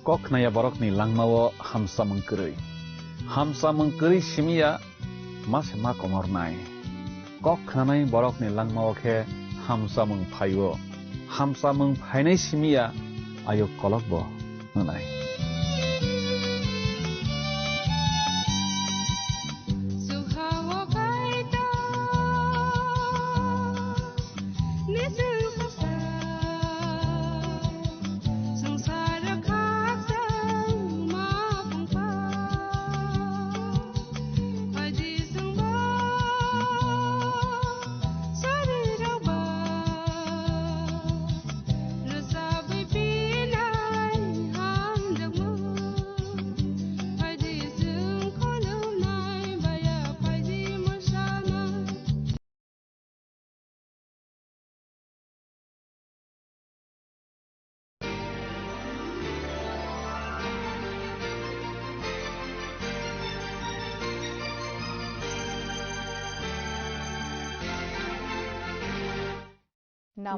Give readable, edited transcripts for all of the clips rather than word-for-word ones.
Kok naya borok ni langmawo hamsa mengkeri. Hamsa mengkeri simia mas ma komor nai. Kok nanai borok ni langmawo ke hamsa mengphayo. Hamsa mengphainai simia ayo kolok bo nanai.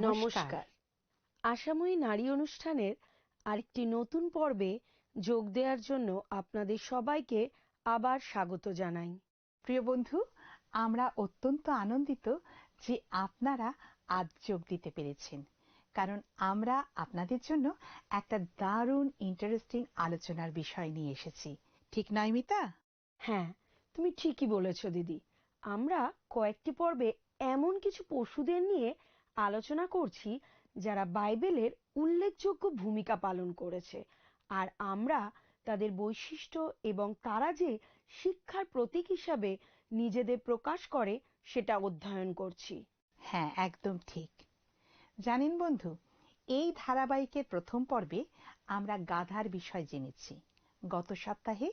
নমস্কার। আশাময়ী নারী অনুষ্ঠানের আরেকটি নতুন পর্বে যোগ দেওয়ার জন্য আপনাদের সবাইকে আবার স্বাগত জানাই। প্রিয় বন্ধু, আমরা অত্যন্ত আনন্দিত যে আপনারা আজ যোগ দিতে পেরেছেন, কারণ আমরা আপনাদের জন্য একটা দারুণ ইন্টারেস্টিং আলোচনার বিষয় নিয়ে এসেছি। ঠিক নয় মিতা? হ্যাঁ, তুমি ঠিকই বলেছ দিদি। আমরা কয়েকটি পর্বে এমন কিছু পশুদের নিয়ে আলোচনা করছি যারা বাইবেলের উল্লেখযোগ্য ভূমিকা পালন করেছে, আর আমরা তাদের বৈশিষ্ট্য এবং তারা যে শিক্ষার প্রতীক হিসাবে নিজেদের প্রকাশ করে সেটা অধ্যয়ন করছি। হ্যাঁ, একদম ঠিক। জানেন বন্ধু, এই ধারাবাহিকের প্রথম পর্বে আমরা গাধার বিষয় জেনেছি। গত সপ্তাহে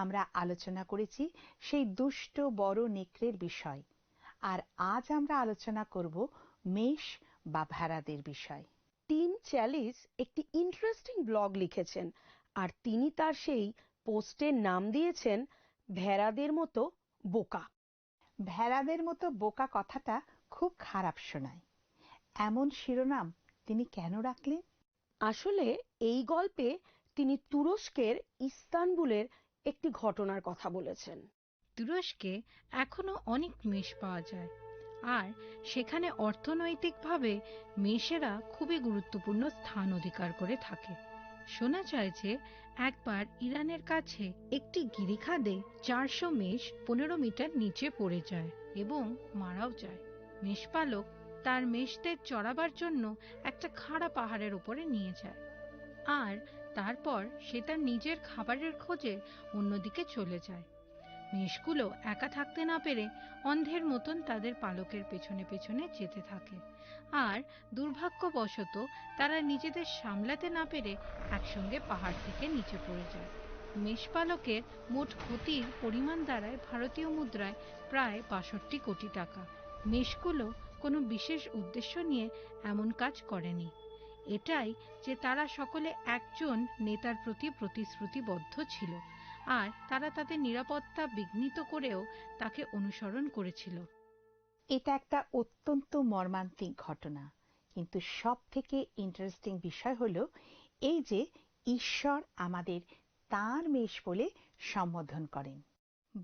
আমরা আলোচনা করেছি সেই দুষ্ট বড় নেকড়ের বিষয়, আর আজ আমরা আলোচনা করব মেষ বা ভেড়াদের বিষয়। টিম চ্যালিস একটি ইন্টারেস্টিং ব্লগ লিখেছেন, আর তিনি তার সেই পোস্টের নাম দিয়েছেন ভেড়াদের মতো বোকা। ভেড়াদের মতো বোকা কথাটা খুব খারাপ শোনায়। এমন শিরোনাম তিনি কেন রাখলেন? আসলে এই গল্পে তিনি তুরস্কের ইস্তানবুলের একটি ঘটনার কথা বলেছেন। তুরস্কে এখনো অনেক মেষ পাওয়া যায়, আর সেখানে অর্থনৈতিকভাবে মেষেরা খুবই গুরুত্বপূর্ণ স্থান অধিকার করে থাকে। শোনা যায় যে একবার ইরানের কাছে একটি গিরিখাদে 400 মেষ 15 মিটার নিচে পড়ে যায় এবং মারাও যায়। মেষপালক তার মেষদের চড়াবার জন্য একটা খাড়া পাহাড়ের উপরে নিয়ে যায়, আর তারপর সে তার নিজের খাবারের খোঁজে অন্যদিকে চলে যায়। মেষগুলো একা থাকতে না পেরে অন্ধের মতন তাদের পালকের পেছনে পেছনে যেতে থাকে, আর দুর্ভাগ্যবশত তারা নিজেদের সামলাতে না পেরে একসঙ্গে পাহাড় থেকে নিচে পড়ে যায়। মেষপালকের মোট ক্ষতির পরিমাণ দাঁড়ায় ভারতীয় মুদ্রায় প্রায় 62 কোটি টাকা। মেষগুলো কোনো বিশেষ উদ্দেশ্য নিয়ে এমন কাজ করেনি, এটাই যে তারা সকলে একজন নেতার প্রতি প্রতিশ্রুতিবদ্ধ ছিল, আর তারা তাদের নিরাপত্তা বিঘ্নিত করেও তাকে অনুসরণ করেছিল। এটা একটা অত্যন্ত মর্মান্তিক ঘটনা, কিন্তু সব থেকে ইন্টারেস্টিং বিষয় হলো এই যে ঈশ্বর আমাদের তাঁর মেষ বলে সম্বোধন করেন।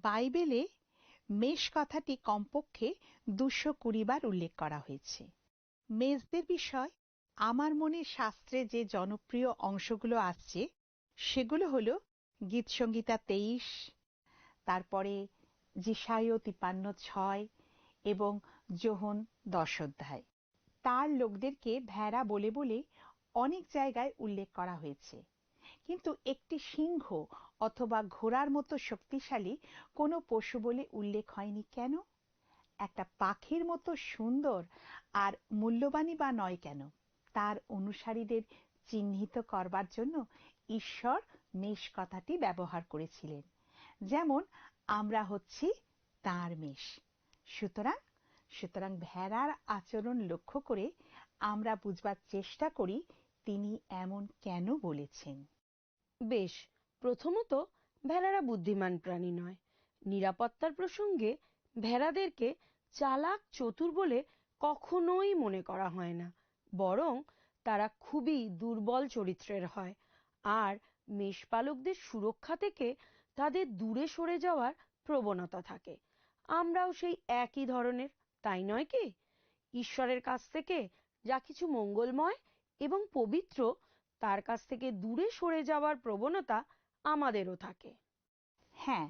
বাইবেলে মেষ কথাটি কমপক্ষে 220 বার উল্লেখ করা হয়েছে। মেষদের বিষয় আমার মনে শাস্ত্রে যে জনপ্রিয় অংশগুলো আসছে সেগুলো হলো গীতসংহিতা 23, তারপরে যেশায় 53:6, এবং যোহন 10 অধ্যায়। তার লোকদেরকে ভেড়া বলে বলে অনেক জায়গায় উল্লেখ করা হয়েছে, কিন্তু একটি সিংহ অথবা ঘোড়ার মতো শক্তিশালী কোনো পশু বলে উল্লেখ হয়নি কেন? একটা পাখির মতো সুন্দর আর মূল্যবানই বা নয় কেন? তার অনুসারীদের চিহ্নিত করবার জন্য ঈশ্বর মেষ কথাটি ব্যবহার করেছিলেন, যেমন আমরা হচ্ছি তাঁর মেষ। সুতরাং ভেড়ার আচরণ লক্ষ্য করে আমরা বুঝবার চেষ্টা করি তিনি এমন কেন বলেছেন। বেশ, প্রথমত ভেড়ারা বুদ্ধিমান প্রাণী নয়। নিরাপত্তার প্রসঙ্গে ভেড়াদেরকে চালাক চতুর বলে কখনোই মনে করা হয় না, বরং তারা খুবই দুর্বল চরিত্রের হয়। আর মেষপালকদের সুরক্ষা থেকে তাদের দূরে সরে যাওয়ার প্রবণতা থাকে। আমরাও সেই একই ধরনের, তাই নয় কি? ঈশ্বরের কাছ থেকে যা কিছু মঙ্গলময় এবং পবিত্র, তার কাছ থেকে দূরে সরে যাওয়ার প্রবণতা আমাদেরও থাকে। হ্যাঁ,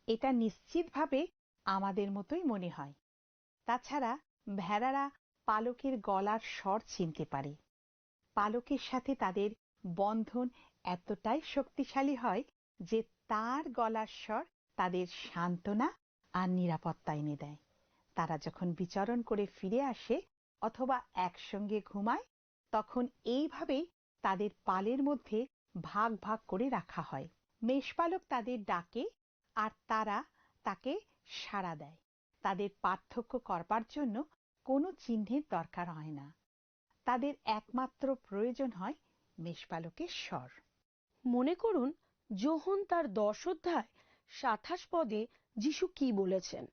এটা নিশ্চিতভাবে আমাদের মতোই মনে হয়। তাছাড়া ভেড়ারা পালকের গলার স্বর চিনতে পারে। পালকের সাথে তাদের বন্ধন এতটাই শক্তিশালী হয় যে তার গলার স্বর তাদের সান্ত্বনা আর নিরাপত্তা এনে দেয়। তারা যখন বিচরণ করে ফিরে আসে অথবা একসঙ্গে ঘুমায়, তখন এইভাবেই তাদের পালের মধ্যে ভাগ ভাগ করে রাখা হয়। মেষপালক তাদের ডাকে আর তারা তাকে সাড়া দেয়। তাদের পার্থক্য করবার জন্য কোনো চিহ্নের দরকার হয় না। তাদের একমাত্র প্রয়োজন হয় মেষপালকের স্বর। মনে করুন, যোহন তার 10 অধ্যায় 27 পদে যিশু কি বলেছেন?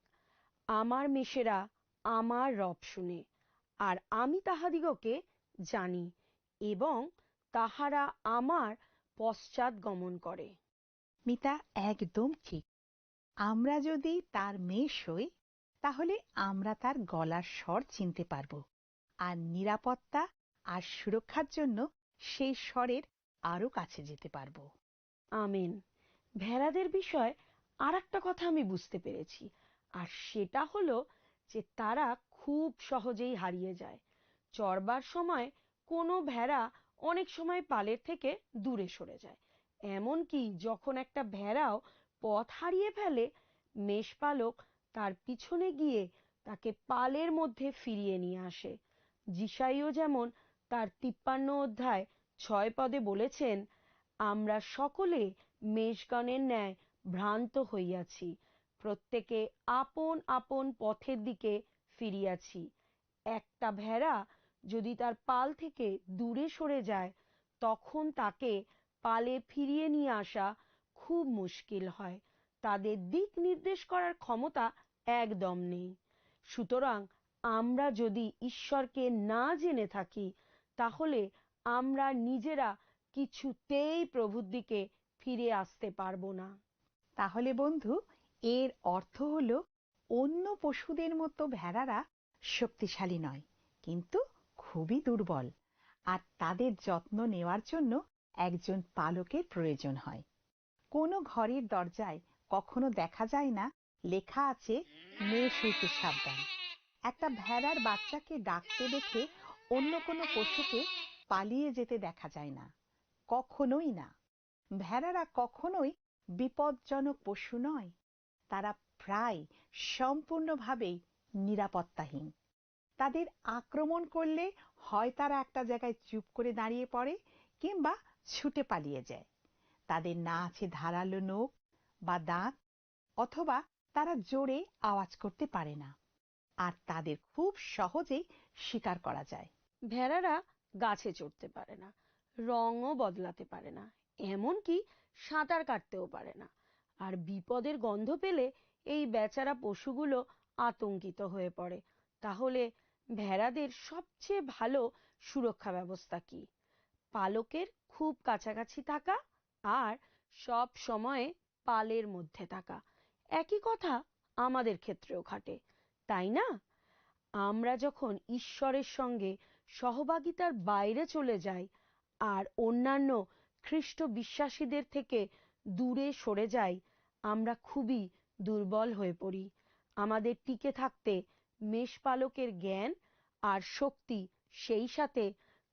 আমার মেষেরা আমার রব শুনে, আর আমি তাহাদিগকে জানি, এবং তাহারা আমার পশ্চাৎ গমন করে। মিতা, একদম ঠিক। আমরা যদি তার মেষ হই, তাহলে আমরা তার গলার স্বর চিনতে পারব, আর নিরাপত্তা আর সুরক্ষার জন্য সেই স্বরের আরো কাছে যেতে পারব। আমেন। ভেড়াদের বিষয়ে আর একটা কথা আমি বুঝতে পেরেছি, আর সেটা হলো যে তারা খুব সহজেই হারিয়ে যায়। চরবার সময় কোনো ভেড়া অনেক সময় পালের থেকে দূরে সরে যায়। এমনকি যখন একটা ভেড়াও পথ হারিয়ে ফেলে, মেষপালক তার পিছনে গিয়ে তাকে পালের মধ্যে ফিরিয়ে নিয়ে আসে। যিশাইও যেমন তার 53 অধ্যায় 6 পদে বলেছেন, আমরা সকলে মেষগণের ন্যায় ভ্রান্ত হইয়াছি, প্রত্যেকে আপন আপন পথের দিকে ফিরিয়াছি। একটা ভেড়া যদি তার পাল থেকে দূরে সরে যায়, তখন তাকে পালে ফিরিয়ে নিয়ে আসা খুব মুশকিল হয়। তাদের দিক নির্দেশ করার ক্ষমতা একদম নেই। সুতরাং আমরা যদি ঈশ্বরকে না জেনে থাকি, তাহলে আমরা নিজেরা কিছুতেই প্রভুর দিকে ফিরে আসতে পারবো না। তাহলে বন্ধু, এর অর্থ হলো অন্য পশুদের মতো ভেড়ারা শক্তিশালী নয়, কিন্তু খুবই দুর্বল, আর তাদের যত্ন নেওয়ার জন্য একজন পালকের প্রয়োজন হয়। কোনো ঘরের দরজায় কখনো দেখা যায় না লেখা আছে মেষ হইতে সাবধান। একটা ভেড়ার বাচ্চাকে ডাকতে দেখে অন্য কোনো পশুকে পালিয়ে যেতে দেখা যায় না, কখনোই না। ভেড়ারা কখনোই বিপজ্জনক পশু নয়। তারা প্রায় সম্পূর্ণভাবেই নিরাপত্তাহীন। তাদের আক্রমণ করলে হয় তারা একটা জায়গায় চুপ করে দাঁড়িয়ে পড়ে, কিংবা ছুটে পালিয়ে যায়। তাদের না আছে ধারালো নখ বা দাঁত, অথবা তারা জোরে আওয়াজ করতে পারে না, আর তাদের খুব সহজেই শিকার করা যায়। ভেড়ারা গাছে চড়তে পারে না, রঙও বদলাতে পারে না, এমনকি সাঁতার কাটতেও পারে না। আর বিপদের গন্ধ পেলে এই বেচারা পশুগুলো আতঙ্কিত হয়ে পড়ে। তাহলে ভেড়াদের সবচেয়ে ভালো সুরক্ষা ব্যবস্থা কি? পালকের খুব কাছাকাছি থাকা আর সব সময়ে পালের মধ্যে থাকা। একই কথা আমাদের ক্ষেত্রেও খাটে, তাই না? আমরা যখন ঈশ্বরের সঙ্গে সহভাগিতার বাইরে চলে যাই আর অন্যান্য খ্রিস্ট বিশ্বাসীদের থেকে দূরে সরে যাই, আমরা খুবই দুর্বল হয়ে পড়ি। আমাদের টিকে থাকতে মেষপালকের জ্ঞান আর শক্তি, সেই সাথে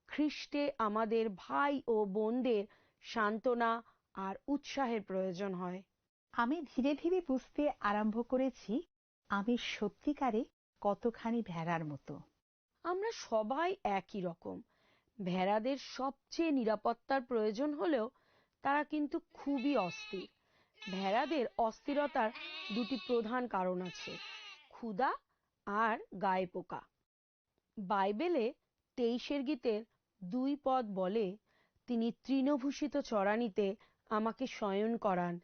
খ্রিস্টে আমাদের ভাই ও বোনদের সান্ত্বনা আর উৎসাহের প্রয়োজন হয়। আমি ধীরে ধীরে বুঝতে আরম্ভ করেছি আমি সত্যিকারে কতখানি ভেড়ার মতো। আমরা সবাই একই রকম। ভেড়াদের সবচেয়ে নিরাপত্তার প্রয়োজন হলেও তারা কিন্তু খুবই অস্থির। ভেড়াদের অস্থিরতার দুটি প্রধান কারণ আছে, ক্ষুধা আর গায়ে পোকা। বাইবেলে 23 গীতের 2 পদ বলে, তিনি তৃণভূষিত চড়ানিতে আমাকে শয়ন করান,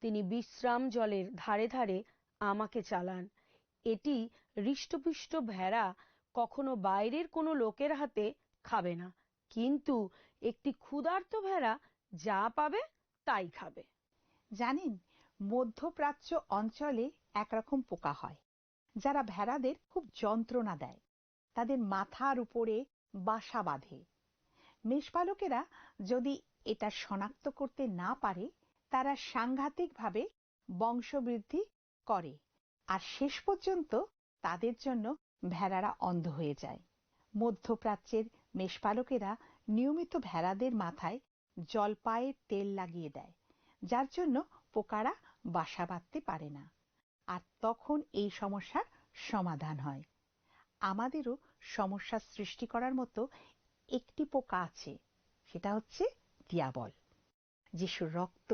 তিনি বিশ্রাম জলের ধারে ধারে আমাকে চালান। এটি হৃষ্টপুষ্ট ভেড়া কখনো বাইরের কোনো লোকের হাতে খাবে না, কিন্তু একটি ক্ষুধার্ত ভেড়া যা পাবে তাই খাবে। জানেন, মধ্যপ্রাচ্য অঞ্চলে একরকম পোকা হয় যারা ভেড়াদের খুব যন্ত্রণা দেয়, তাদের মাথার উপরে বাসা বাঁধে। মেষপালকেরা যদি এটা শনাক্ত করতে না পারে, তারা সাংঘাতিকভাবে বংশবৃদ্ধি করে, আর শেষ পর্যন্ত তাদের জন্য ভেড়ারা অন্ধ হয়ে যায়। মধ্যপ্রাচ্যের মেষপালকেরা নিয়মিত ভেড়াদের মাথায় জলপাইয়ের তেল লাগিয়ে দেয়, যার জন্য পোকারা বাসা বাঁধতে পারে না, আর তখন এই সমস্যার সমাধান হয়। আমাদেরও সমস্যা সৃষ্টি করার মতো একটি পোকা আছে, সেটা হচ্ছে দিয়াবল। যিশুর রক্ত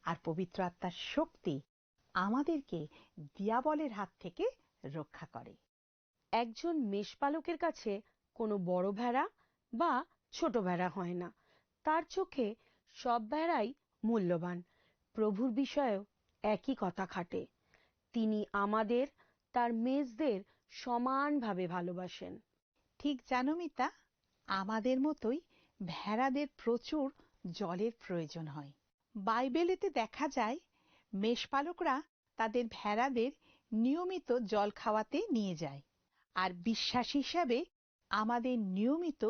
আর পবিত্র আত্মার শক্তি আমাদেরকে দিয়াবলের হাত থেকে রক্ষা করে। একজন মেষপালকের কাছে কোনো বড় ভেড়া বা ছোট ভেড়া হয় না, তার চোখে সব ভেড়াই মূল্যবান। প্রভুর বিষয়েও একই কথা খাটে। তিনি আমাদের, তার মেষদের সমানভাবে ভালোবাসেন। ঠিক জানো মিতা, আমাদের মতোই ভেড়াদের প্রচুর জলের প্রয়োজন হয়। বাইবেলেতে দেখা যায় মেষপালকরা তাদের ভেড়াদের নিয়মিত জল খাওয়াতে নিয়ে যায়, আর বিশ্বাস হিসাবে আমাদের নিয়মিত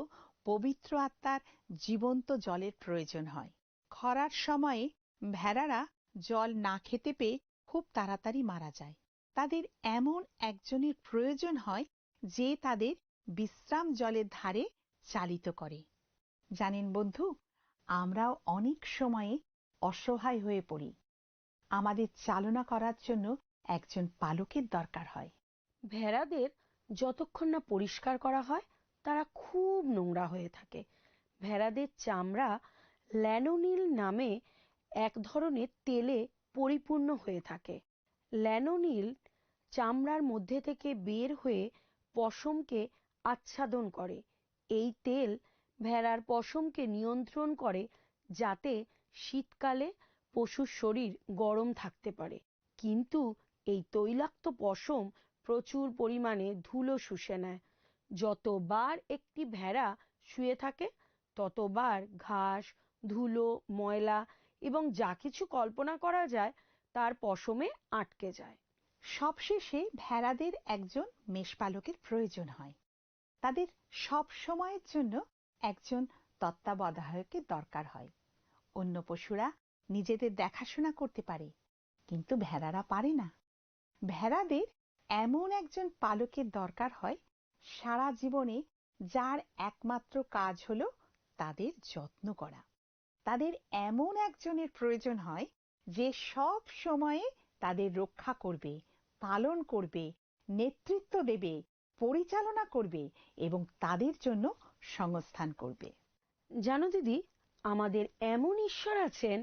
পবিত্র আত্মার জীবন্ত জলের প্রয়োজন হয়। খরার সময়ে ভেড়ারা জল না খেতে পেয়ে খুব তাড়াতাড়ি মারা যায়। তাদের এমন একজনের প্রয়োজন হয় যে তাদের বিশ্রাম জলের ধারে চালিত করে। জানেন বন্ধু, আমরাও অনেক সময়ে অসহায় হয়ে পড়ি। আমাদের চালনা করার জন্য একজন পালকের দরকার হয়। ভেড়াদের যতক্ষণ না পরিষ্কার করা হয়, তারা খুব নোংরা হয়ে থাকে। ভেড়াদের চামড়া ল্যানোনিল নামে এক ধরনের তেলে পরিপূর্ণ হয়ে থাকে। ল্যানোনিল চামড়ার মধ্যে থেকে বের হয়ে পশমকে আচ্ছাদন করে। এই তেল ভেড়ার পশমকে নিয়ন্ত্রণ করে, যাতে শীতকালে পশুর শরীর গরম থাকতে পারে। কিন্তু এই তৈলাক্ত পশম প্রচুর পরিমাণে ধুলো শুষে নেয়। যতবার একটি ভেড়া শুয়ে থাকে, ততবার ঘাস, ধুলো, ময়লা এবং যা কিছু কল্পনা করা যায় তার পশমে আটকে যায়। সবশেষে ভেড়াদের একজন মেষপালকের প্রয়োজন হয়। তাদের সব সময়ের জন্য একজন তত্ত্বাবধায়কের দরকার হয়। অন্য পশুরা নিজেদের দেখাশোনা করতে পারে, কিন্তু ভেড়ারা পারে না। ভেড়াদের এমন একজন পালকের দরকার হয় সারা জীবনে, যার একমাত্র কাজ হলো তাদের যত্ন করা। তাদের এমন একজনের প্রয়োজন হয় যে সব সময়ে তাদের রক্ষা করবে, পালন করবে, নেতৃত্ব দেবে, পরিচালনা করবে এবং তাদের জন্য সংস্থান করবে। জানো দিদি, আমাদের এমন ঈশ্বর আছেন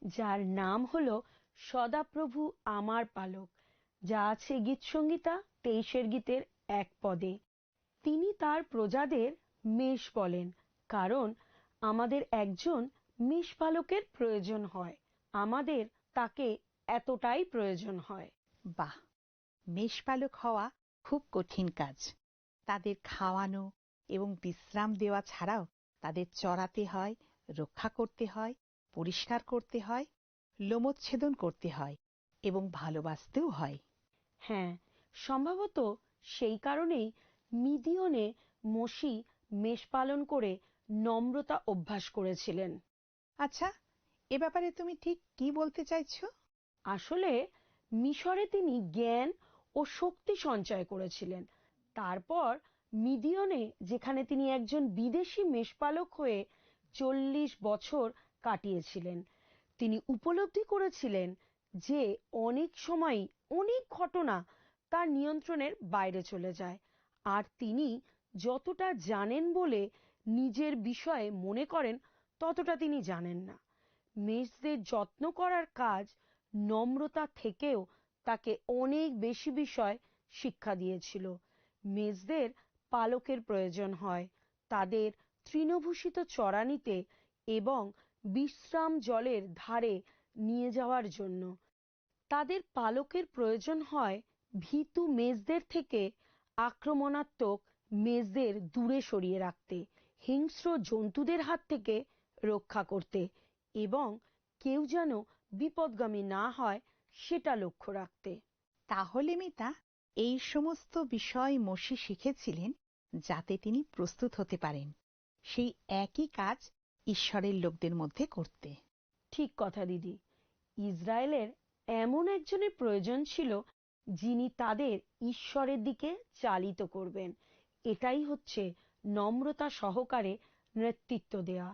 যার নাম হলো সদাপ্রভু আমার পালক, যা আছে গীতসংহিতা 23 গীতের 1 পদে। তিনি তার প্রজাদের মেষ বলেন, কারণ আমাদের একজন মেষপালকের প্রয়োজন হয়। আমাদের তাকে এতটাই প্রয়োজন হয়। বাহ, মেষপালক হওয়া খুব কঠিন কাজ। তাদের খাওয়ানো এবং বিশ্রাম দেওয়া ছাড়াও তাদের চড়াতে হয়, রক্ষা করতে হয়, পরিষ্কার করতে হয়, লোমচ্ছেদন করতে হয় এবং ভালোবাসতেও হয়। হ্যাঁ, সম্ভবত সেই কারণেই মিদিয়নে মোশি মেষ পালন করে নম্রতা অভ্যাস করেছিলেন। আচ্ছা, এ ব্যাপারে তুমি ঠিক কি বলতে চাইছো? আসলে মিশরে তিনি জ্ঞান ও শক্তি সঞ্চয় করেছিলেন। তারপর মিদিয়নে, যেখানে তিনি একজন বিদেশি মেষপালক হয়ে 40 বছর কাটিয়েছিলেন, তিনি উপলব্ধি করেছিলেন যে অনেক সময়ই অনেক ঘটনা তার নিয়ন্ত্রণের বাইরে চলে যায়, আর তিনি যতটা জানেন বলে নিজের বিষয়ে মনে করেন ততটা তিনি জানেন না। মেষদের যত্ন করার কাজ নম্রতা থেকেও তাকে অনেক বেশি বিষয় শিক্ষা দিয়েছিল। মেষদের পালকের প্রয়োজন হয় তাদের তৃণভূষিত চড়ানিতে এবং বিশ্রাম জলের ধারে নিয়ে যাওয়ার জন্য। তাদের পালকের প্রয়োজন হয় ভীতু মেষদের থেকে আক্রমণাত্মক মেষদের দূরে সরিয়ে রাখতে, হিংস্র জন্তুদের হাত থেকে রক্ষা করতে এবং কেউ যেন বিপদগামী না হয় সেটা লক্ষ্য রাখতে। তাহলে মিতা, এই সমস্ত বিষয় মোশে শিখেছিলেন যাতে তিনি প্রস্তুত হতে পারেন সেই একই কাজ ঈশ্বরের লোকদের মধ্যে করতে। ঠিক কথা দিদি। ইসরায়েলের এমন একজনের প্রয়োজন ছিল যিনি তাদের ঈশ্বরের দিকে চালিত করবেন। এটাই হচ্ছে নম্রতা সহকারে নেতৃত্ব দেয়া।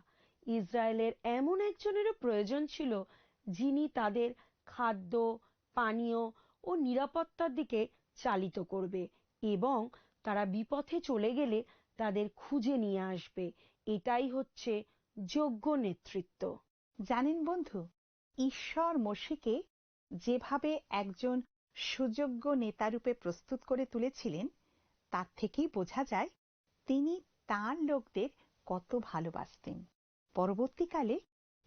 ইসরায়েলের এমন একজনেরও প্রয়োজন ছিল যিনি তাদের খাদ্য, পানীয় ও নিরাপত্তার দিকে চালিত করবে এবং তারা বিপথে চলে গেলে তাদের খুঁজে নিয়ে আসবে। এটাই হচ্ছে যোগ্য নেতৃত্ব। জানেন বন্ধু, ঈশ্বর মোশেকে যেভাবে একজন সুযোগ্য নেতারূপে প্রস্তুত করে তুলেছিলেন তার থেকেই বোঝা যায় তিনি তাঁর লোকদের কত ভালোবাসতেন। পরবর্তীকালে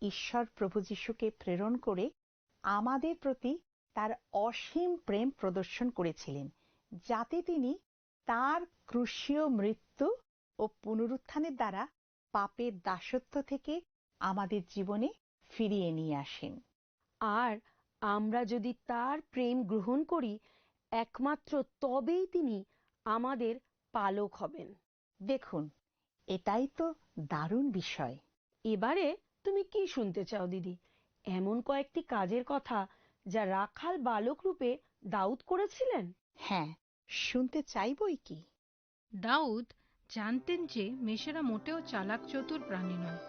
ঈশ্বর প্রভু যীশুকে প্রেরণ করে আমাদের প্রতি তার অসীম প্রেম প্রদর্শন করেছিলেন, যাতে তিনি তার ক্রুশীয় মৃত্যু ও পুনরুত্থানের দ্বারা পাপের দাসত্ব থেকে আমাদের জীবনে ফিরিয়ে নিয়ে আসেন। আর আমরা যদি তার প্রেম গ্রহণ করি, একমাত্র তবেই তিনি আমাদের পালক হবেন। দেখুন, এটাই তো দারুণ বিষয়। এবারে তুমি কি শুনতে চাও দিদি? এমন কয়েকটি কাজের কথা যা রাখাল বালক রূপে দাউদ করেছিলেন। হ্যাঁ, শুনতে চাইবই কি। দাউদ জানতেন যে মেষেরা মোটেও চালাক চতুর প্রাণী নয়,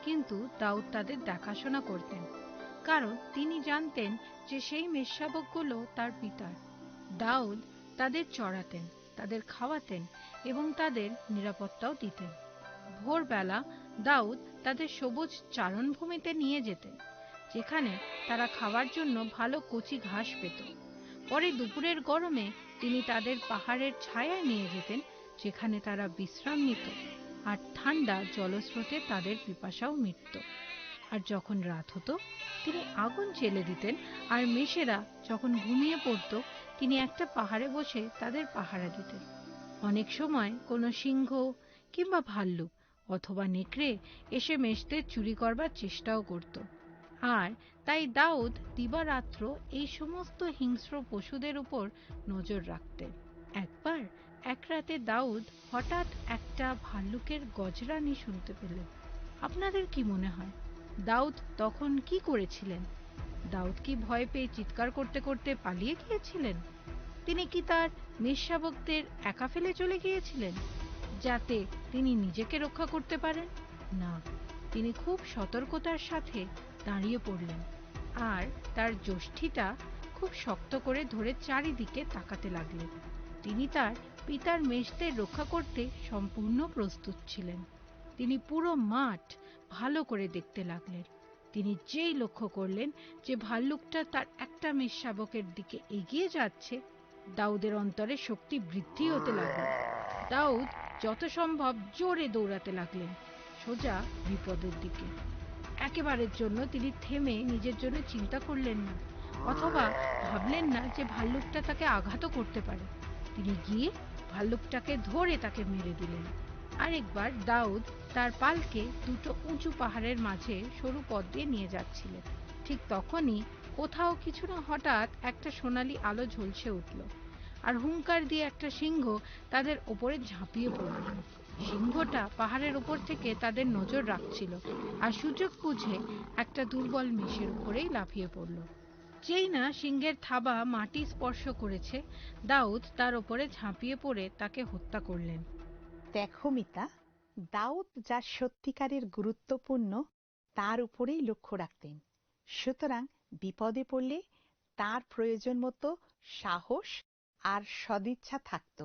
কিন্তু দাউদ তাদের দেখাশোনা করতেন, কারণ তিনি জানতেন যে সেই মেষশাবকগুলো তার পিতার। দাউদ তাদের চড়াতেন, তাদের খাওয়াতেন এবং তাদের নিরাপত্তাও দিতেন। ভোরবেলা দাউদ তাদের সবুজ চারণভূমিতে নিয়ে যেতেন, যেখানে তারা খাওয়ার জন্য ভালো কচি ঘাস পেত। পরে দুপুরের গরমে তিনি তাদের পাহাড়ের ছায়ায় নিয়ে যেতেন, যেখানে তারা বিশ্রাম নিত আর ঠান্ডা জলস্রোতে তাদের পিপাসাও মিটত। আর যখন রাত হতো তিনি আগুন জ্বেলে দিতেন, আর মেষেরা যখন ঘুমিয়ে পড়ত তিনি একটা পাহাড়ে বসে তাদের পাহারা দিতেন। অনেক সময় কোনো সিংহ কিংবা ভাল্লুক অথবা নেকড়ে এসে মেষদের চুরি করবার চেষ্টাও করত, আর তাই দাউদ দিবারাত্র এই সমস্ত হিংস্র পশুদের উপর নজর রাখতেন। একবার এক রাতে দাউদ হঠাৎ একটা ভাল্লুকের গজরানি শুনতে পেলেন। আপনাদের কি মনে হয় দাউদ তখন কি করেছিলেন? দাউদ কি ভয় পেয়ে চিৎকার করতে করতে পালিয়ে গিয়েছিলেন? তিনি কি তার মেষশাবকদের একা ফেলে চলে গিয়েছিলেন যাতে তিনি নিজেকে রক্ষা করতে পারেন? না, তিনি খুব সতর্কতার সাথে দাঁড়িয়ে পড়লেন আর তার যষ্ঠিটা খুব শক্ত করে ধরে চারিদিকে তাকাতে লাগলেন। তিনি তার পিতার মেষদের রক্ষা করতে সম্পূর্ণ প্রস্তুত ছিলেন। তিনি পুরো মাঠ ভালো করে দেখতে লাগলেন। তিনি যেই লক্ষ্য করলেন যে ভাল্লুকটা তার একটা মেষশাবকের দিকে এগিয়ে যাচ্ছে, দাউদের অন্তরে শক্তি বৃদ্ধি হতে লাগল। দাউদ যত সম্ভব জোরে দৌড়াতে লাগলেন, সোজা বিপদের দিকে। একেবারের জন্য তিনি থেমে নিজের জন্য চিন্তা করলেন না, অথবা ভাবলেন না যে ভাল্লুকটা তাকে আঘাতও করতে পারে। তিনি গিয়ে ভাল্লুকটাকে ধরে তাকে মেরে দিলেন। আরেকবার দাউদ তার পালকে দুটো উঁচু পাহাড়ের মাঝে সরু পথ দিয়ে নিয়ে যাচ্ছিলেন। ঠিক তখনই কোথাও কিছু না হঠাৎ একটা সোনালী আলো ঝলসে উঠল, আর হুংকার দিয়ে একটা সিংহ তাদের ওপরে ঝাঁপিয়ে পড়ল। সিংহটা পাহাড়ের উপর থেকে তাদের নজর রাখছিল, আর সুযোগ বুঝে একটা দুর্বল মেষের উপরেই লাফিয়ে পড়ল। যেই না সিংহের থাবা মাটি স্পর্শ করেছে, দাউদ তার ওপরে ঝাঁপিয়ে পড়ে তাকে হত্যা করলেন। দেখো মিতা, দাউদ যা সত্যিকারের গুরুত্বপূর্ণ তার উপরেই লক্ষ্য রাখতেন। সুতরাং বিপদে পড়লে তার প্রয়োজন মতো সাহস আর সদিচ্ছা থাকত।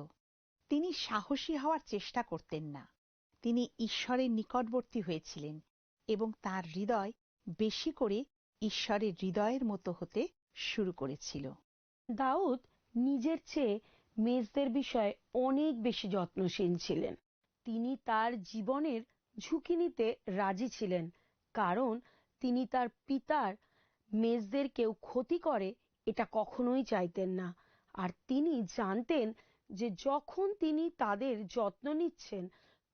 তিনি সাহসী হওয়ার চেষ্টা করতেন না, তিনি ঈশ্বরের নিকটবর্তী হয়েছিলেন এবং তার হৃদয় বেশি করে ঈশ্বরের হৃদয়ের মতো হতে শুরু করেছিল। দাউদ নিজের চেয়ে মেষদের বিষয়ে অনেক বেশি যত্নশীল ছিলেন। তিনি তার জীবনের ঝুঁকি নিতে রাজি ছিলেন, কারণ তিনি তার পিতার মেষদের কেউ ক্ষতি করে এটা কখনোই চাইতেন না। আর তিনি জানতেন যে যখন তিনি তাদের যত্ন নিচ্ছেন,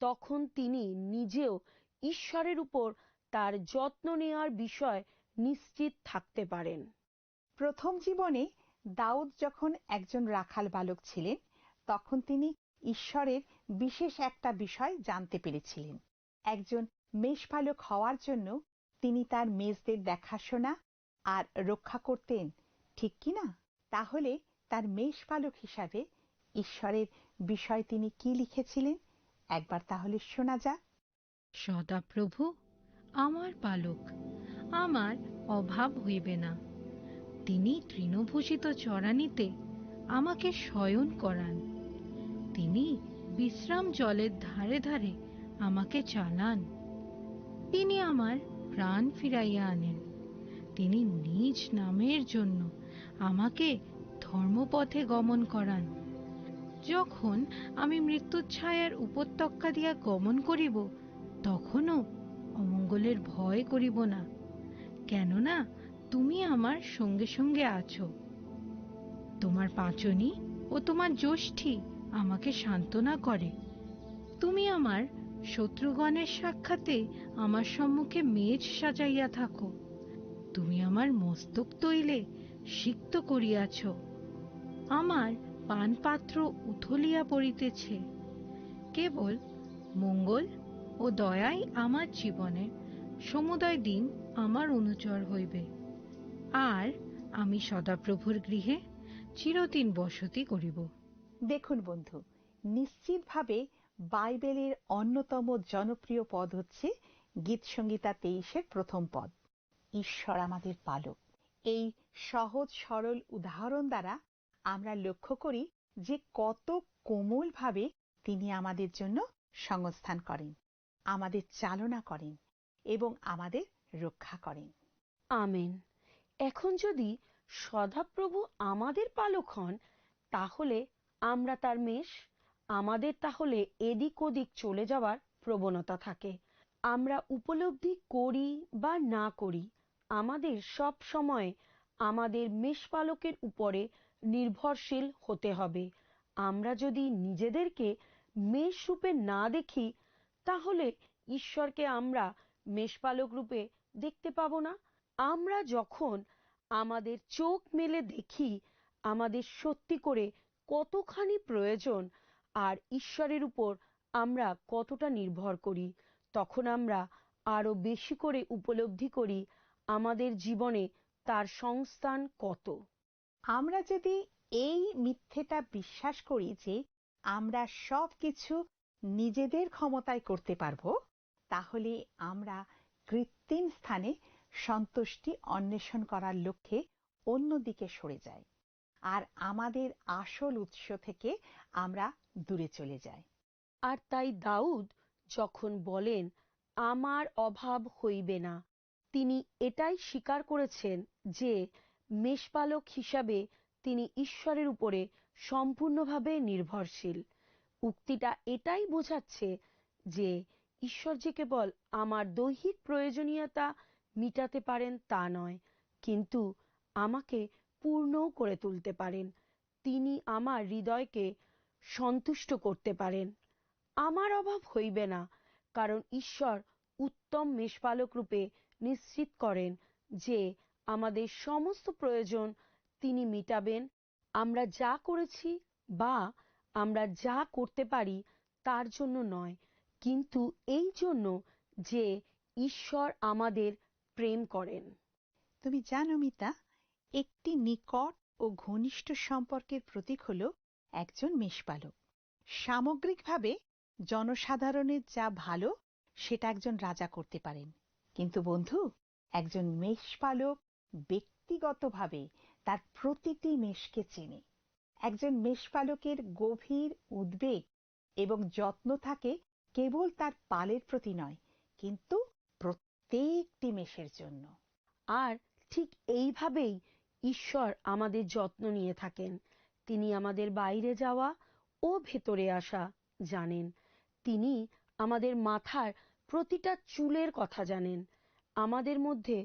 তখন তিনি নিজেও ঈশ্বরের উপর তার যত্ন নেওয়ার বিষয় নিশ্চিত থাকতে পারেন। প্রথম জীবনে দাউদ যখন একজন রাখাল বালক ছিলেন, তখন তিনি ঈশ্বরের বিশেষ একটা বিষয় জানতে পেরেছিলেন। একজন মেষপালক হওয়ার জন্য তিনি তার মেষদের দেখাশোনা আর রক্ষা করতেন, ঠিক কি না? তাহলে তার মেষপালক হিসাবে ঈশ্বরের বিষয় তিনি কি লিখেছিলেন একবার তাহলে শোনা যাক। সদাপ্রভু আমার পালক, আমার অভাব হইবে না। তিনি তৃণভূষিত চড়ানিতে আমাকে শয়ন করান। তিনি বিশ্রাম জলের ধারে ধারে আমাকে চালান। তিনি আমার প্রাণ ফিরাইয়া আনেন। তিনি নিজ নামের জন্য আমাকে ধর্মপথে গমন করান। যখন আমি মৃত্যুর ছায়ার উপত্যকা দিয়া গমন করিব, তখনও অমঙ্গলের ভয় করিব না, কেননা তুমি আমার সঙ্গে সঙ্গে আছো। তোমার পাঁচনি ও তোমার যষ্টি আমাকে সান্ত্বনা করে। তুমি আমার শত্রুগণের সাক্ষাতে আমার সম্মুখে মেজ সাজাইয়া থাকো। তুমি আমার মস্তক তৈলে সিক্ত করিয়াছ। আমার পানপাত্র উথলিয়া পড়িতেছে। কেবল মঙ্গল ও দয়াই আমার জীবনে সমুদয় দিন আমার অনুচর হইবে, আর আমি সদাপ্রভুর গৃহে চিরদিন বসতি করিব। দেখুন বন্ধু, নিশ্চিতভাবে বাইবেলের অন্যতম জনপ্রিয় পদ হচ্ছে গীতসংহিতা 23-এর প্রথম পদ, ঈশ্বর আমাদের পালক। এই সহজ সরল উদাহরণ দ্বারা আমরা লক্ষ্য করি যে কত কোমলভাবে তিনি আমাদের জন্য সংস্থান করেন, আমাদের চালনা করেন এবং আমাদের রক্ষা করেন। আমেন। এখন যদি সদাপ্রভু আমাদের পালক হন, তাহলে আমরা তার মেষ। আমাদের তাহলে এদিক ওদিক চলে যাওয়ার প্রবণতা থাকে। আমরা উপলব্ধি করি বা না করি, আমাদের সব সময় আমাদের মেষপালকের উপরে নির্ভরশীল হতে হবে। আমরা যদি নিজেদেরকে মেষ রূপে না দেখি, তাহলে ঈশ্বরকে আমরা মেষপালক রূপে দেখতে পাবো না। আমরা যখন আমাদের চোখ মেলে দেখি আমাদের সত্যি করে কতখানি প্রয়োজন আর ঈশ্বরের উপর আমরা কতটা নির্ভর করি, তখন আমরা আরো বেশি করে উপলব্ধি করি আমাদের জীবনে তার সংস্থান কত। আমরা যদি এই মিথ্যেটা বিশ্বাস করি যে আমরা সবকিছু নিজেদের ক্ষমতায় করতে পারবো, তাহলে আমরা কৃত্রিম স্থানে সন্তুষ্টি অন্বেষণ করার লক্ষ্যে অন্যদিকে সরে যাই, আর আমাদের আসল উৎস থেকে আমরা দূরে চলে যাই। আর তাই দাউদ যখন বলেন আমার অভাব হইবে না, তিনি এটাই স্বীকার করেছেন যে মেষপালক হিসাবে তিনি ঈশ্বরের উপরে সম্পূর্ণভাবে নির্ভরশীল। উক্তিটা এটাই বোঝাচ্ছে যে ঈশ্বর যে কেবল আমার দৈহিক প্রয়োজনীয়তা মিটাতে পারেন তা নয়, কিন্তু আমাকে পূর্ণও করে তুলতে পারেন। তিনি আমার হৃদয়কে সন্তুষ্ট করতে পারেন। আমার অভাব হইবে না, কারণ ঈশ্বর উত্তম মেষপালক রূপে নিশ্চিত করেন যে আমাদের সমস্ত প্রয়োজন তিনি মিটাবেন। আমরা যা করেছি বা আমরা যা করতে পারি তার জন্য নয়, কিন্তু এই জন্য যে ঈশ্বর আমাদের প্রেম করেন। তুমি জানো মিতা, একটি নিকট ও ঘনিষ্ঠ সম্পর্কের প্রতীক হল একজন মেষপালক। সামগ্রিকভাবে জনসাধারণের যা ভালো সেটা একজন রাজা করতে পারেন, কিন্তু বন্ধু, একজন মেষপালক ব্যক্তিগতভাবে তার প্রতিটি মেষকে চেনে। একজন মেষপালকের গভীর উদ্বেগ এবং যত্ন থাকে কেবল তার পালের প্রতি নয়, কিন্তু প্রত্যেকটি মেষের জন্য। আর ঠিক এইভাবেই ঈশ্বর আমাদের যত্ন নিয়ে থাকেন। তিনি আমাদের বাইরে যাওয়া ও ভেতরে আসা জানেন। তিনি আমাদের মাথার প্রতিটা চুলের কথা জানেন। আমাদের মধ্যে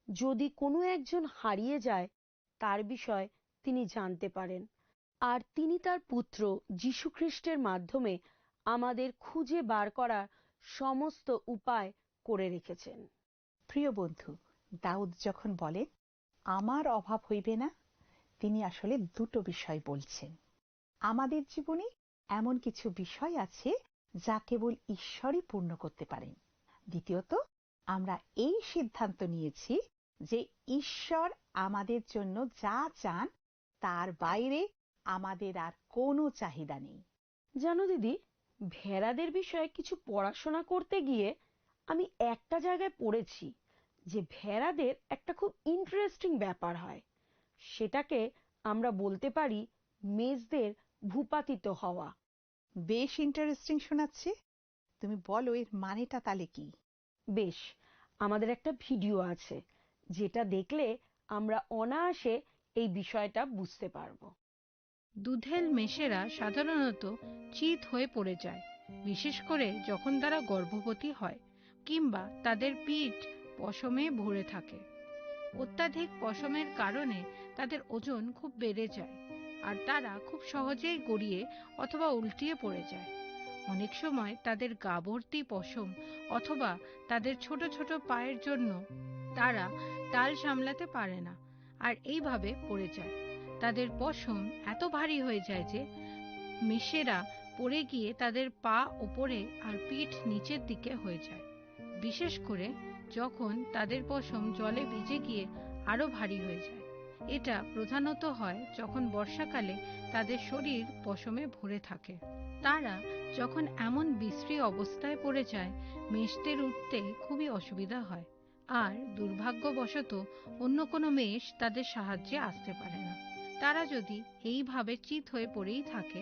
যদি কোনো একজন হারিয়ে যায়, তার বিষয় তিনি জানতে পারেন। আর তিনি তার পুত্র যীশু খ্রিস্টের মাধ্যমে আমাদের খুঁজে বার করার সমস্ত উপায় করে রেখেছেন। প্রিয় বন্ধু, দাউদ যখন বলেন আমার অভাব হইবে না, তিনি আসলে দুটো বিষয় বলছেন। আমাদের জীবনে এমন কিছু বিষয় আছে যা কেবল ঈশ্বরই পূর্ণ করতে পারেন। দ্বিতীয়ত, আমরা এই সিদ্ধান্ত নিয়েছি যে ঈশ্বর আমাদের জন্য যা চান তার বাইরে আমাদের আর কোনো চাহিদা নেই। জানো দিদি, ভেড়াদের বিষয়ে কিছু পড়াশোনা করতে গিয়ে আমি একটা জায়গায় পড়েছি যে ভেড়াদের একটা খুব ইন্টারেস্টিং ব্যাপার হয়। সেটাকে আমরা বলতে পারি মেষদের ভূপাতিত হওয়া। বেশ ইন্টারেস্টিং শোনাচ্ছে। তুমি বলো এর মানেটা তাহলে কি? বেশ, আমাদের একটা ভিডিও আছে যেটা দেখলে আমরা অনায়াসে এই বিষয়টা বুঝতে পারবো। দুধেল মেষেরা সাধারণত চিত হয়ে পড়ে যায়, বিশেষ করে যখন তারা গর্ভবতী হয় কিংবা তাদের পিঠ পশমে ভরে থাকে। অত্যাধিক পশমের কারণে তাদের ওজন খুব বেড়ে যায় আর তারা খুব সহজেই গড়িয়ে অথবা উল্টিয়ে পড়ে যায়। অনেক সময় তাদের গা ভর্তি পশম অথবা তাদের ছোট ছোট পায়ের জন্য তারা তাল সামলাতে পারে না আর এইভাবে পড়ে যায়। তাদের পশম এত ভারী হয়ে যায় যে মেষেরা পড়ে গিয়ে তাদের পা ওপরে আর পিঠ নিচের দিকে হয়ে যায়, বিশেষ করে যখন তাদের পশম জলে ভিজে গিয়ে আরো ভারী হয়ে যায়। এটা প্রধানত হয় যখন বর্ষাকালে তাদের শরীর পশমে ভরে থাকে। তারা যখন এমন বিশ্রী অবস্থায় পড়ে যায়, মেষদের উঠতে খুবই অসুবিধা হয় আর দুর্ভাগ্যবশত অন্য কোনো মেষ তাদের সাহায্যে আসতে পারে না। তারা যদি এইভাবে চিত হয়ে পড়েই থাকে,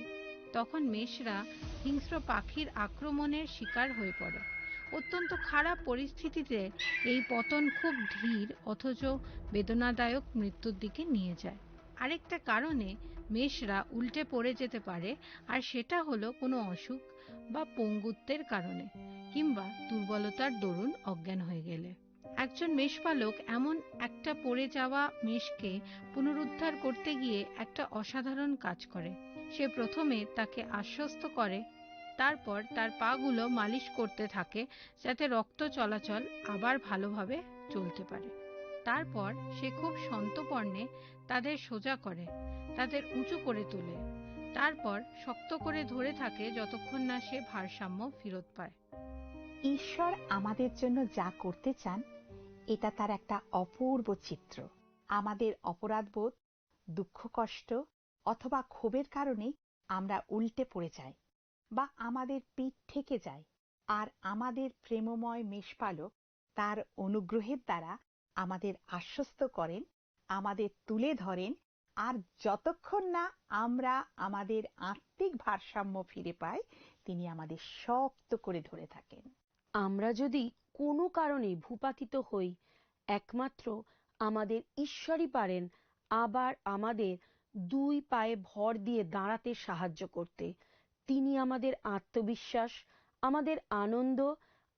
তখন মেষরা হিংস্র পাখির আক্রমণের শিকার হয়ে পড়ে। অত্যন্ত খারাপ পরিস্থিতিতে এই পতন খুব ধীর অথচ বেদনাদায়ক মৃত্যুর দিকে নিয়ে যায়। আরেকটা কারণে মেষরা উল্টে পড়ে যেতে পারে, আর সেটা হলো কোনো অসুখ বা পঙ্গুত্বের কারণে কিংবা দুর্বলতার দরুন অজ্ঞান হয়ে গেলে। একজন মেষপালক এমন একটা পড়ে যাওয়া মেষকে পুনরুদ্ধার করতে গিয়ে একটা অসাধারণ কাজ করে। সে প্রথমে তাকে আশ্বস্ত করে, তারপর তার পাগুলো মালিশ করতে থাকে যাতে রক্ত চলাচল আবার ভালোভাবে চলতে পারে। তারপর সে খুব সন্তর্পণে তাদের সোজা করে, তাদের উঁচু করে তোলে, তারপর শক্ত করে ধরে থাকে যতক্ষণ না সে ভারসাম্য ফেরত পায়। ঈশ্বর আমাদের জন্য যা করতে চান এটা তার একটা অপূর্ব চিত্র। আমাদের অপরাধবোধ, দুঃখ কষ্ট অথবা ক্ষোভের কারণে আমরা উল্টে পড়ে যাই বা আমাদের পিঠ ঠেকে যায়, আর আমাদের প্রেমময় মেষপালক তার অনুগ্রহের দ্বারা আমাদের আশ্বস্ত করেন, আমাদের তুলে ধরেন, আর যতক্ষণ না আমরা আমাদের আত্মিক ভারসাম্য ফিরে পাই তিনি আমাদের শক্ত করে ধরে থাকেন। আমরা যদি কোনো কারণে ভূপাতিত হই, একমাত্র আমাদের ঈশ্বরই পারেন আবার আমাদের দুই পায়ে ভর দিয়ে দাঁড়াতে সাহায্য করতে। তিনি আমাদের আত্মবিশ্বাস, আমাদের আনন্দ,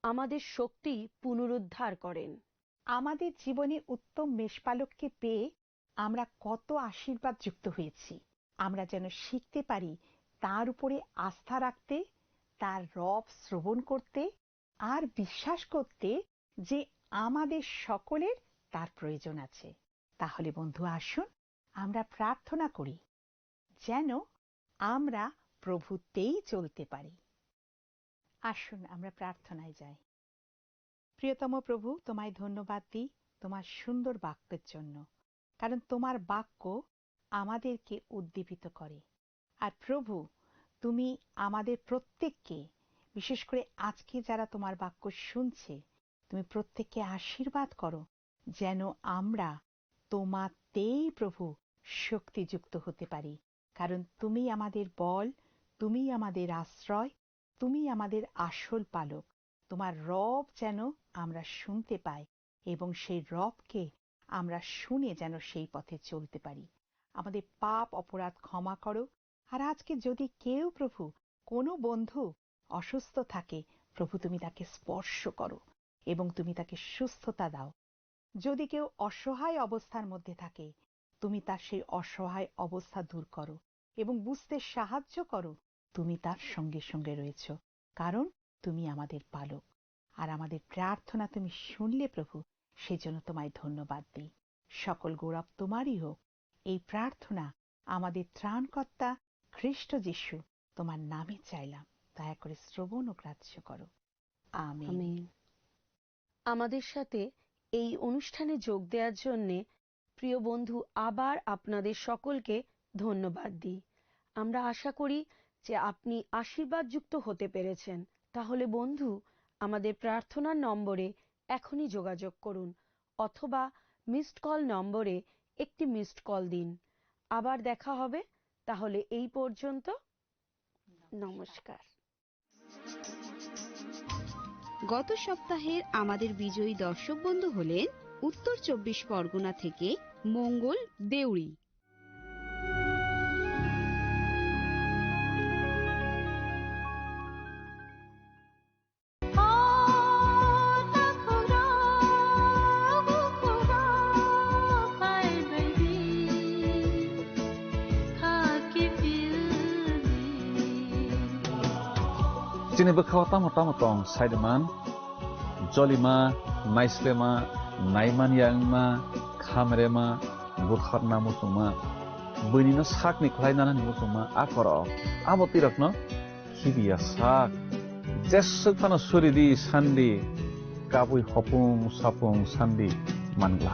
আমাদের শক্তি পুনরুদ্ধার করেন। আমাদের জীবনে উত্তম মেষপালককে পেয়ে আমরা কত আশীর্বাদ যুক্ত হয়েছি। আমরা যেন শিখতে পারি তার উপরে আস্থা রাখতে, তার রব শ্রবণ করতে আর বিশ্বাস করতে যে আমাদের সকলের তার প্রয়োজন আছে। তাহলে বন্ধু, আসুন আমরা প্রার্থনা করি যেন আমরা প্রভুতেই চলতে পারি। আসুন আমরা প্রার্থনায় যাই। প্রিয়তম প্রভু, তোমায় ধন্যবাদ দিই তোমার সুন্দর বাক্যের জন্য। কারণ তোমার বাক্য আমাদেরকে উদ্দীপিত করে। আর প্রভু, তুমি আমাদের প্রত্যেককে, বিশেষ করে আজকে যারা তোমার বাক্য শুনছে, তুমি প্রত্যেককে আশীর্বাদ করো, যেন আমরা তোমাতেই প্রভু শক্তিযুক্ত হতে পারি। কারণ তুমি আমাদের বল, তুমি আমাদের আশ্রয়, তুমি আমাদের আসল পালক। তোমার রব যেন আমরা শুনতে পাই এবং সেই রবকে আমরা শুনে যেন সেই পথে চলতে পারি। আমাদের পাপ অপরাধ ক্ষমা করো। আর আজকে যদি কেউ প্রভু, কোনো বন্ধু অসুস্থ থাকে, প্রভু তুমি তাকে স্পর্শ করো এবং তুমি তাকে সুস্থতা দাও। যদি কেউ অসহায় অবস্থার মধ্যে থাকে, তুমি তার সেই অসহায় অবস্থা দূর করো এবং বুঝতে সাহায্য করো তুমি তার সঙ্গে সঙ্গে রয়েছ, কারণ তুমি আমাদের পালক। আর আমাদের প্রার্থনা তুমি শুনলে প্রভু, সেজন্য তোমায় ধন্যবাদ দিই। সকল গৌরব তোমারই হোক। এই প্রার্থনা আমাদের ত্রাণকর্তা খ্রিস্ট যিশু তোমার নামে চাইলাম, দয়া করে শ্রবণ ও গ্রাহ্য করো। আমেন। আমাদের সাথে এই অনুষ্ঠানে যোগ দেওয়ার জন্যে প্রিয় বন্ধু, আবার আপনাদের সকলকে ধন্যবাদ দিই। আমরা আশা করি যে আপনি আশীর্বাদযুক্ত হতে পেরেছেন। তাহলে বন্ধু, আমাদের প্রার্থনার নম্বরে এখনই যোগাযোগ করুন, অথবা মিসড কল নম্বরে একটি মিসড কল দিন। আবার দেখা হবে। তাহলে এই পর্যন্ত, নমস্কার। গত সপ্তাহের আমাদের বিজয়ী দর্শক বন্ধু হলেন উত্তর 24 পরগনা থেকে মঙ্গল দেউড়ি। Sini bekau tamu-tamu tong Saideman, Jolima, Naislema, Naiman Yangma, Khamrema, Butharna Musuma, Bunino Sakni Klainana Musuma, Akoro, Abotirakno, Hibia Sak, Jesukano Suridi, Sandi, Kabui Hopung, Sapung, Sandi, Mangla.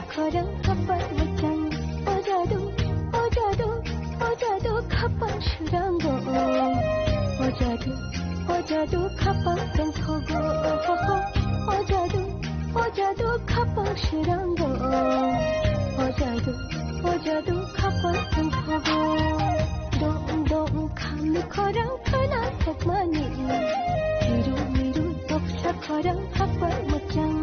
खरं kapal macang ojado ojado ojado kapal surango ojado ojado kapal tengkogo ojado ojado kapal surango ojado ojado kapal tengkogo dong dong kami khorang khana takmani miru miru toksa khorang kapal macang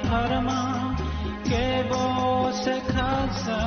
Parma, que você casa,